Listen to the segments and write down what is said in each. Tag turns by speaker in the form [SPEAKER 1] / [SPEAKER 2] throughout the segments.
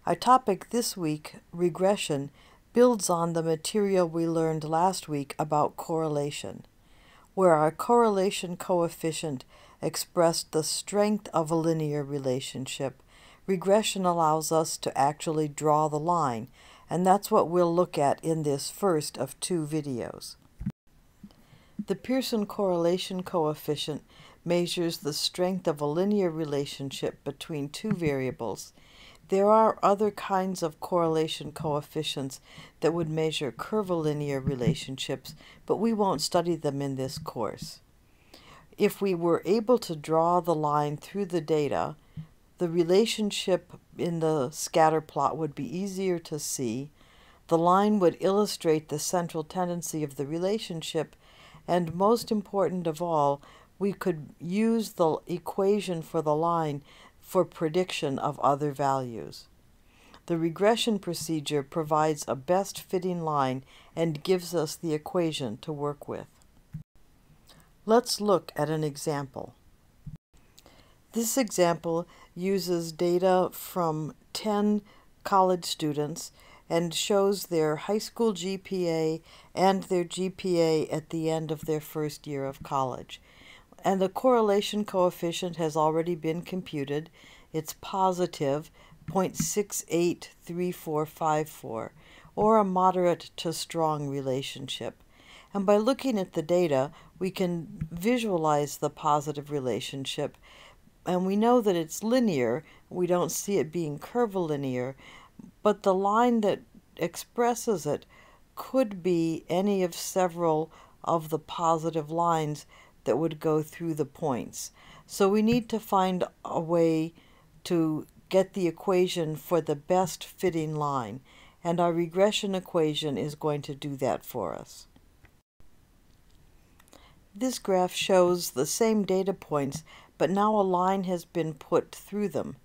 [SPEAKER 1] Our topic this week, regression, builds on the material we learned last week about correlation, where our correlation coefficient expressed the strength of a linear relationship. Regression allows us to actually draw the line, and that's what we'll look at in this first of two videos. The Pearson correlation coefficient measures the strength of a linear relationship between two variables. There are other kinds of correlation coefficients that would measure curvilinear relationships, but we won't study them in this course. If we were able to draw the line through the data, the relationship in the scatter plot would be easier to see. The line would illustrate the central tendency of the relationship, and most important of all, we could use the equation for the line for prediction of other values. The regression procedure provides a best fitting line and gives us the equation to work with. Let's look at an example. This example uses data from 10 college students and shows their high school GPA and their GPA at the end of their first year of college. And the correlation coefficient has already been computed. It's positive 0.683454, or a moderate to strong relationship. And by looking at the data, we can visualize the positive relationship. And we know that it's linear. We don't see it being curvilinear, but the line that expresses it could be any of several of the positive lines that would go through the points. So we need to find a way to get the equation for the best fitting line, and our regression equation is going to do that for us. This graph shows the same data points, but now a line has been put through them.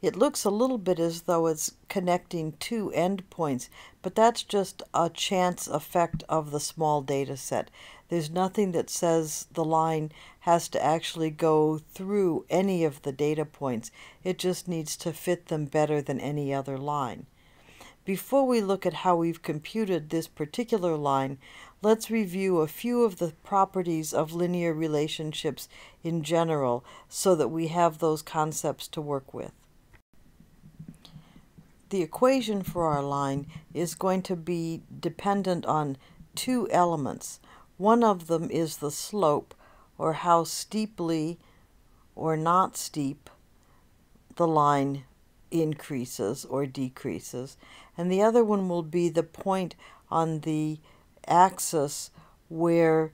[SPEAKER 1] It looks a little bit as though it's connecting two endpoints, but that's just a chance effect of the small data set. There's nothing that says the line has to actually go through any of the data points. It just needs to fit them better than any other line. Before we look at how we've computed this particular line, let's review a few of the properties of linear relationships in general so that we have those concepts to work with. The equation for our line is going to be dependent on two elements. One of them is the slope, or how steeply or not steep the line increases or decreases, and the other one will be the point on the axis where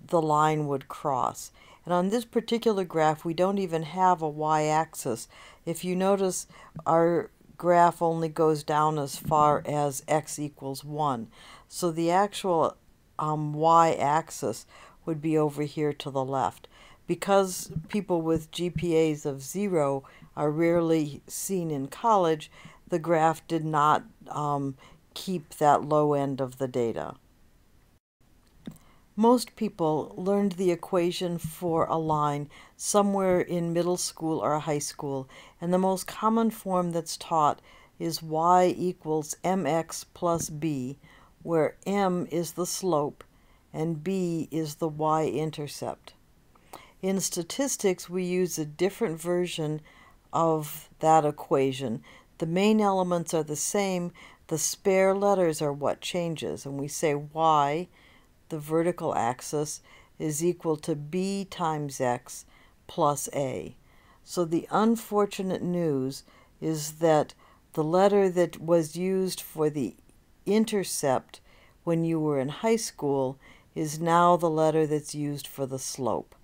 [SPEAKER 1] the line would cross. And on this particular graph, we don't even have a y-axis. If you notice, our graph only goes down as far as x equals 1. So the actual y-axis would be over here to the left. Because people with GPAs of 0 are rarely seen in college, the graph did not keep that low end of the data. Most people learned the equation for a line somewhere in middle school or high school, and the most common form that's taught is y equals mx plus b, where m is the slope and b is the y-intercept. In statistics, we use a different version of that equation. The main elements are the same. The spare letters are what changes, and we say y, the vertical axis, is equal to b times x plus a. So the unfortunate news is that the letter that was used for the intercept when you were in high school is now the letter that's used for the slope.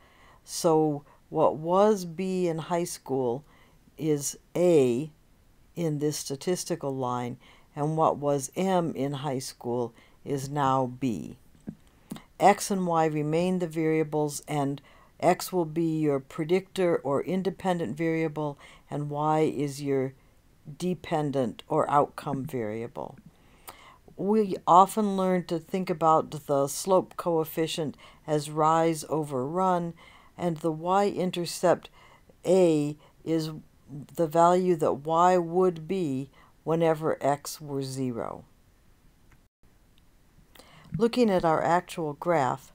[SPEAKER 1] So what was b in high school is a in this statistical line, and what was m in high school is now b. X and y remain the variables, and x will be your predictor or independent variable, and y is your dependent or outcome variable. We often learn to think about the slope coefficient as rise over run, and the y-intercept a is the value that y would be whenever x were 0. Looking at our actual graph,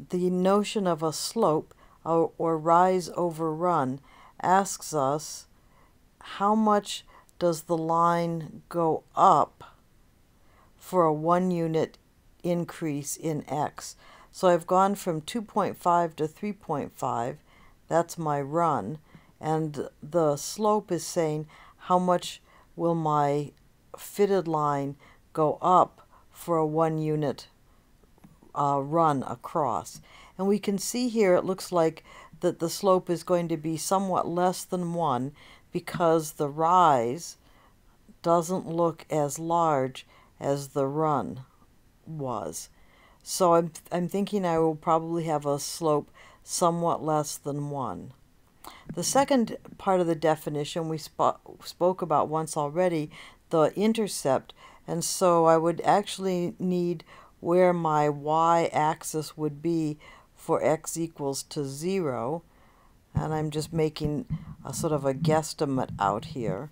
[SPEAKER 1] the notion of a slope or rise over run asks us how much does the line go up for a 1 unit increase in x. So I've gone from 2.5 to 3.5, that's my run, and the slope is saying how much will my fitted line go up for a 1 unit run across. And we can see here it looks like that the slope is going to be somewhat less than 1 because the rise doesn't look as large as the run was. So I'm thinking I will probably have a slope somewhat less than 1. The second part of the definition we spoke about once already, the intercept, and so I would actually need where my y-axis would be for x equals to 0, and I'm just making a sort of a guesstimate out here.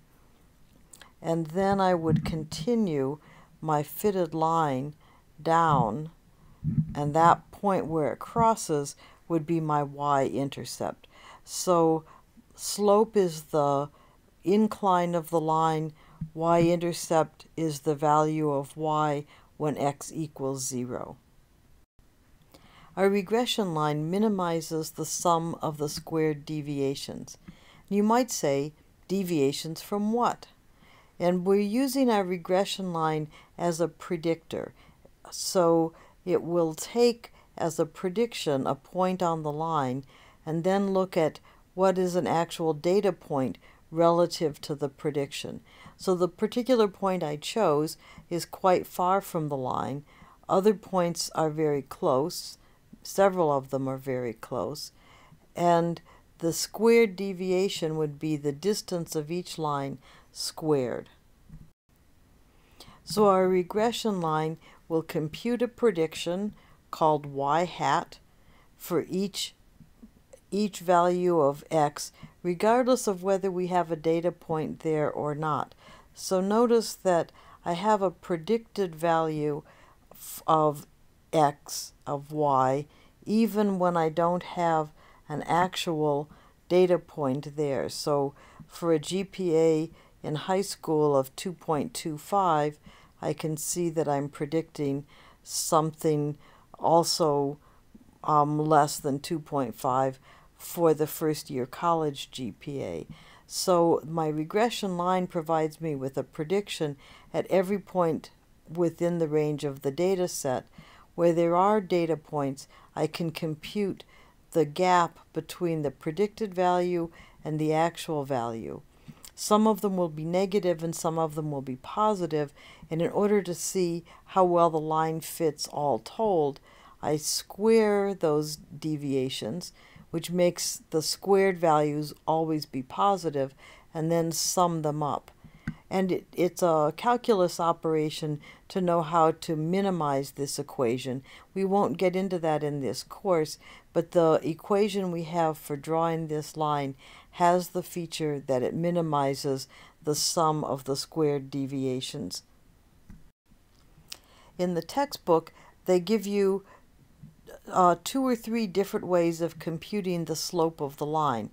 [SPEAKER 1] And then I would continue my fitted line down, and that point where it crosses would be my y-intercept. So slope is the incline of the line, y-intercept is the value of y when x equals 0. Our regression line minimizes the sum of the squared deviations. You might say, deviations from what? And we're using our regression line as a predictor. So it will take as a prediction a point on the line and then look at what is an actual data point relative to the prediction. So the particular point I chose is quite far from the line. Other points are very close. Several of them are very close. And the squared deviation would be the distance of each line squared. So our regression line will compute a prediction called y hat for each value of x, regardless of whether we have a data point there or not. So notice that I have a predicted value of x, of y, even when I don't have an actual data point there. So for a GPA in high school of 2.25, I can see that I'm predicting something also less than 2.5 for the first year college GPA. So my regression line provides me with a prediction at every point within the range of the data set. Where there are data points, I can compute the gap between the predicted value and the actual value. Some of them will be negative and some of them will be positive, and in order to see how well the line fits all told, I square those deviations, which makes the squared values always be positive, and then sum them up. And it's a calculus operation to know how to minimize this equation. We won't get into that in this course, but the equation we have for drawing this line has the feature that it minimizes the sum of the squared deviations. In the textbook, they give you 2 or 3 different ways of computing the slope of the line.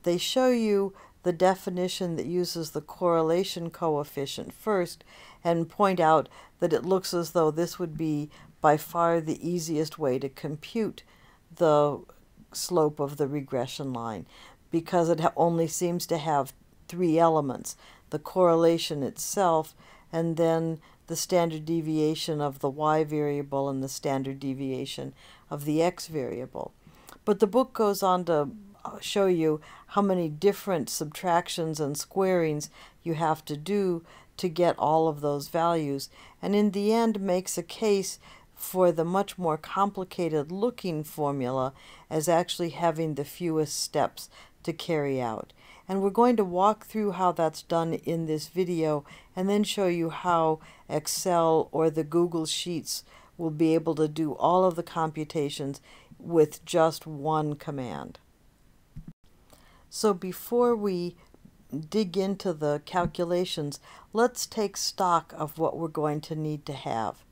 [SPEAKER 1] They show you the definition that uses the correlation coefficient first and point out that it looks as though this would be by far the easiest way to compute the slope of the regression line because it only seems to have 3 elements: the correlation itself, and then the standard deviation of the y variable and the standard deviation of the x variable. But the book goes on to show you how many different subtractions and squarings you have to do to get all of those values, and in the end makes a case for the much more complicated looking formula as actually having the fewest steps to carry out. And we're going to walk through how that's done in this video and then show you how Excel or the Google Sheets will be able to do all of the computations with just one command. So before we dig into the calculations, let's take stock of what we're going to need to have.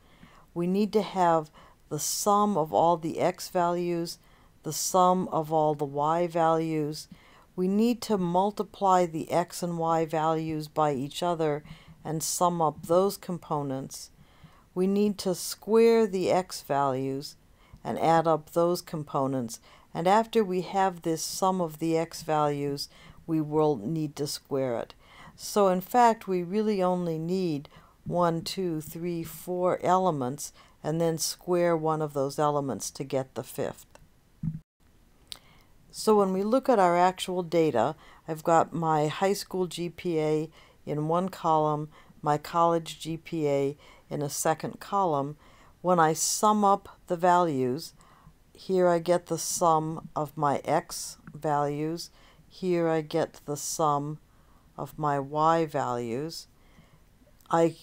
[SPEAKER 1] We need to have the sum of all the x values, the sum of all the y values. We need to multiply the x and y values by each other and sum up those components. We need to square the x values and add up those components. And after we have this sum of the x values, we will need to square it. So in fact, we really only need 1, 2, 3, 4 elements, and then square one of those elements to get the fifth. So when we look at our actual data, I've got my high school GPA in one column, my college GPA in a second column. When I sum up the values, here I get the sum of my x values, here I get the sum of my y values. I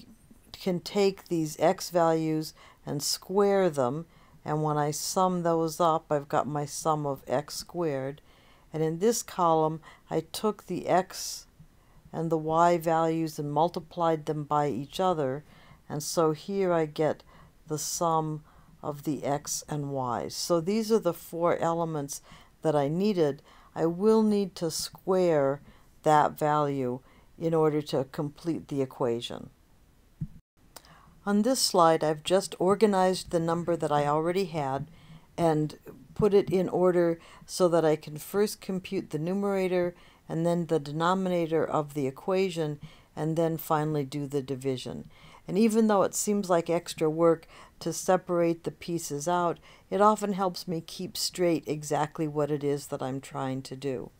[SPEAKER 1] can take these x values and square them, and when I sum those up, I've got my sum of x squared. And in this column, I took the x and the y values and multiplied them by each other, and so here I get the sum of the x and y's. So these are the 4 elements that I needed. I will need to square that value in order to complete the equation. On this slide, I've just organized the number that I already had and put it in order so that I can first compute the numerator and then the denominator of the equation, and then finally do the division. And even though it seems like extra work to separate the pieces out, it often helps me keep straight exactly what it is that I'm trying to do.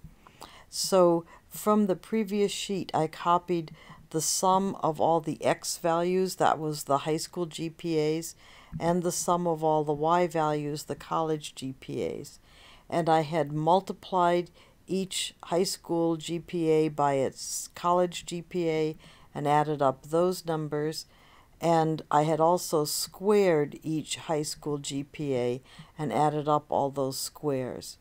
[SPEAKER 1] So from the previous sheet, I copied the sum of all the x values, that was the high school GPAs, and the sum of all the y values, the college GPAs. And I had multiplied each high school GPA by its college GPA and added up those numbers. And I had also squared each high school GPA and added up all those squares.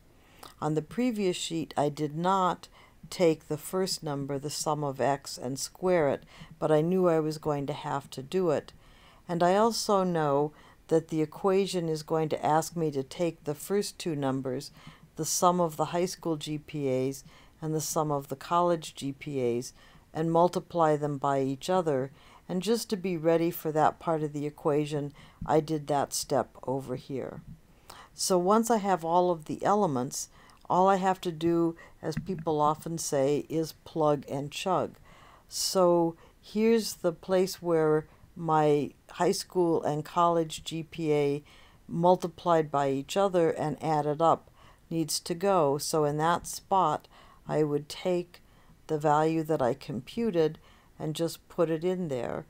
[SPEAKER 1] On the previous sheet, I did not take the first number, the sum of x, and square it, but I knew I was going to have to do it. And I also know that the equation is going to ask me to take the first 2 numbers, the sum of the high school GPAs and the sum of the college GPAs, and multiply them by each other. And just to be ready for that part of the equation, I did that step over here. So once I have all of the elements, all I have to do, as people often say, is plug and chug. So here's the place where my high school and college GPA multiplied by each other and added up needs to go. So in that spot, I would take the value that I computed and just put it in there,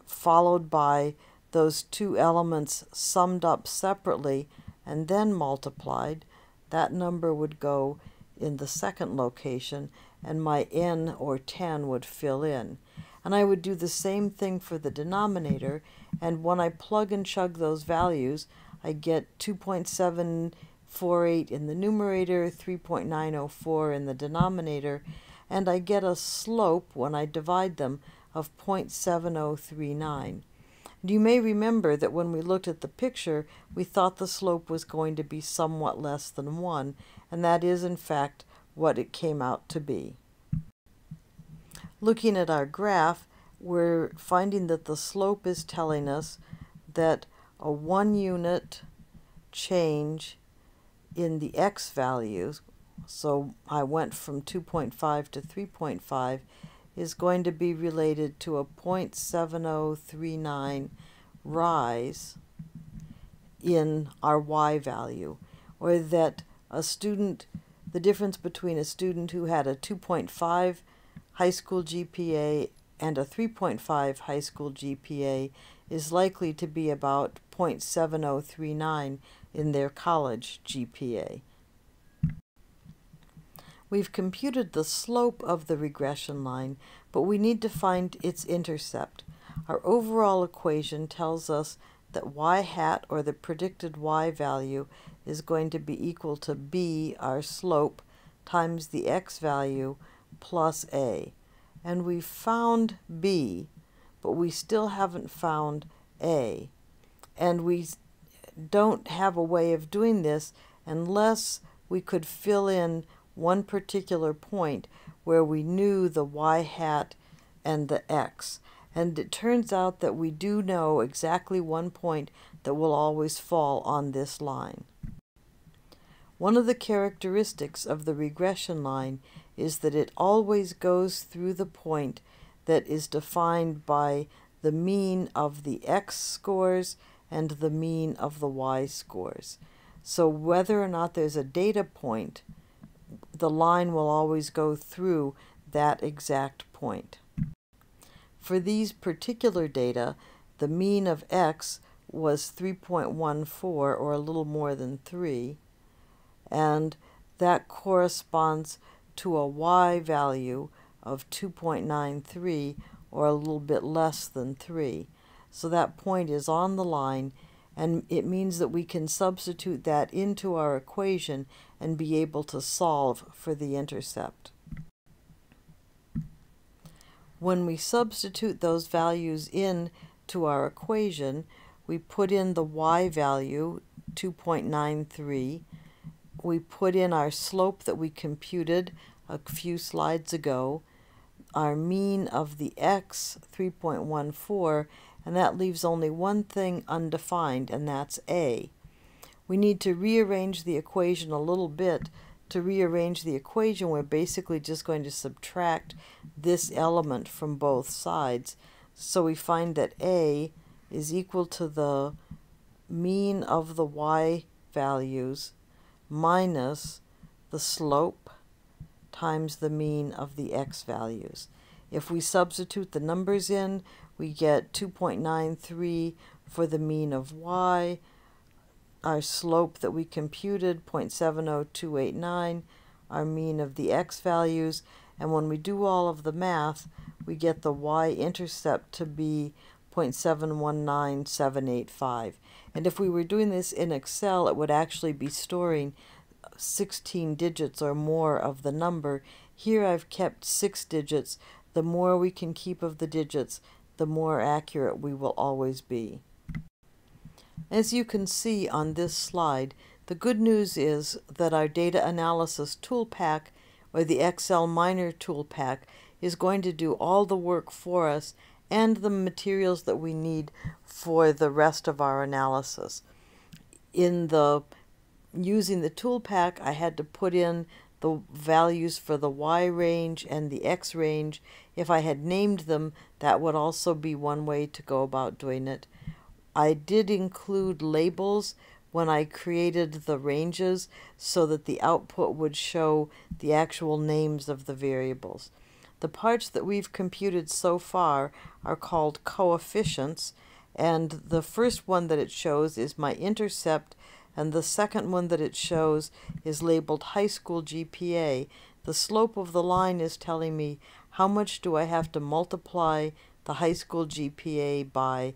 [SPEAKER 1] followed by those 2 elements summed up separately and then multiplied. That number would go in the second location, and my n, or 10, would fill in. And I would do the same thing for the denominator, and when I plug and chug those values, I get 2.748 in the numerator, 3.904 in the denominator, and I get a slope, when I divide them, of 0.7039. You may remember that when we looked at the picture, we thought the slope was going to be somewhat less than 1, and that is in fact what it came out to be. Looking at our graph, we're finding that the slope is telling us that a 1 unit change in the x values, so I went from 2.5 to 3.5, is going to be related to a 0.7039 rise in our y value, or that a student, the difference between a student who had a 2.5 high school GPA and a 3.5 high school GPA is likely to be about 0.7039 in their college GPA. We've computed the slope of the regression line, but we need to find its intercept. Our overall equation tells us that y hat, or the predicted y value, is going to be equal to b, our slope, times the x value plus A. And we found B, but we still haven't found A. And we don't have a way of doing this unless we could fill in one particular point where we knew the y hat and the x. And it turns out that we do know exactly one point that will always fall on this line. One of the characteristics of the regression line is that it always goes through the point that is defined by the mean of the x scores and the mean of the y scores. So whether or not there's a data point, the line will always go through that exact point. For these particular data, the mean of x was 3.14, or a little more than 3, and that corresponds to a y value of 2.93, or a little bit less than 3. So that point is on the line, and it means that we can substitute that into our equation and be able to solve for the intercept. When we substitute those values in to our equation, we put in the y value, 2.93. We put in our slope that we computed a few slides ago, our mean of the x, 3.14, and that leaves only one thing undefined, and that's A. We need to rearrange the equation a little bit. To rearrange the equation, we're basically just going to subtract this element from both sides. So we find that A is equal to the mean of the y values minus the slope times the mean of the x values. If we substitute the numbers in, we get 2.93 for the mean of y, our slope that we computed, 0.70289, our mean of the x values, and when we do all of the math, we get the y-intercept to be 0.719785. And if we were doing this in Excel, it would actually be storing 16 digits or more of the number. Here I've kept 6 digits. The more we can keep of the digits, the more accurate we will always be. As you can see on this slide, the good news is that our data analysis tool pack, or the Excel Miner tool pack, is going to do all the work for us and the materials that we need for the rest of our analysis. Using the tool pack, I had to put in the values for the y range and the x range. If I had named them, that would also be one way to go about doing it. I did include labels when I created the ranges so that the output would show the actual names of the variables. The parts that we've computed so far are called coefficients, and the first one that it shows is my intercept, and the second one that it shows is labeled high school GPA. The slope of the line is telling me how much do I have to multiply the high school GPA by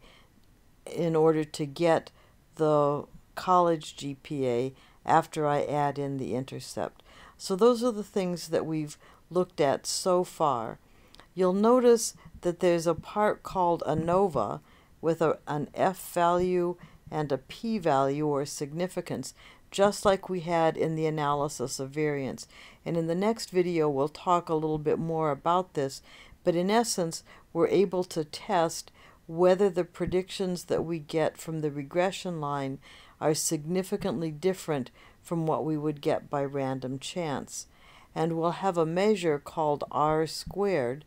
[SPEAKER 1] in order to get the college GPA after I add in the intercept. So those are the things that we've looked at so far. You'll notice that there's a part called ANOVA with an F value and a P value, or significance, just like we had in the analysis of variance. And in the next video we'll talk a little bit more about this, but in essence we're able to test whether the predictions that we get from the regression line are significantly different from what we would get by random chance. And we'll have a measure called R squared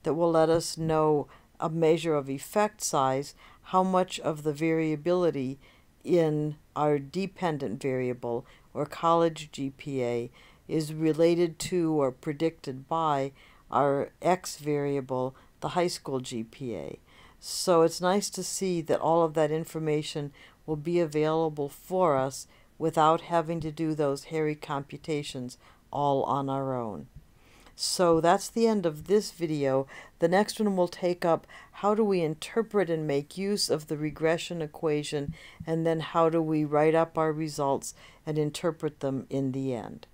[SPEAKER 1] that will let us know, a measure of effect size, how much of the variability in our dependent variable, or college GPA, is related to or predicted by our X variable, the high school GPA. So it's nice to see that all of that information will be available for us without having to do those hairy computations all on our own. So that's the end of this video. The next one will take up how do we interpret and make use of the regression equation, and then how do we write up our results and interpret them in the end.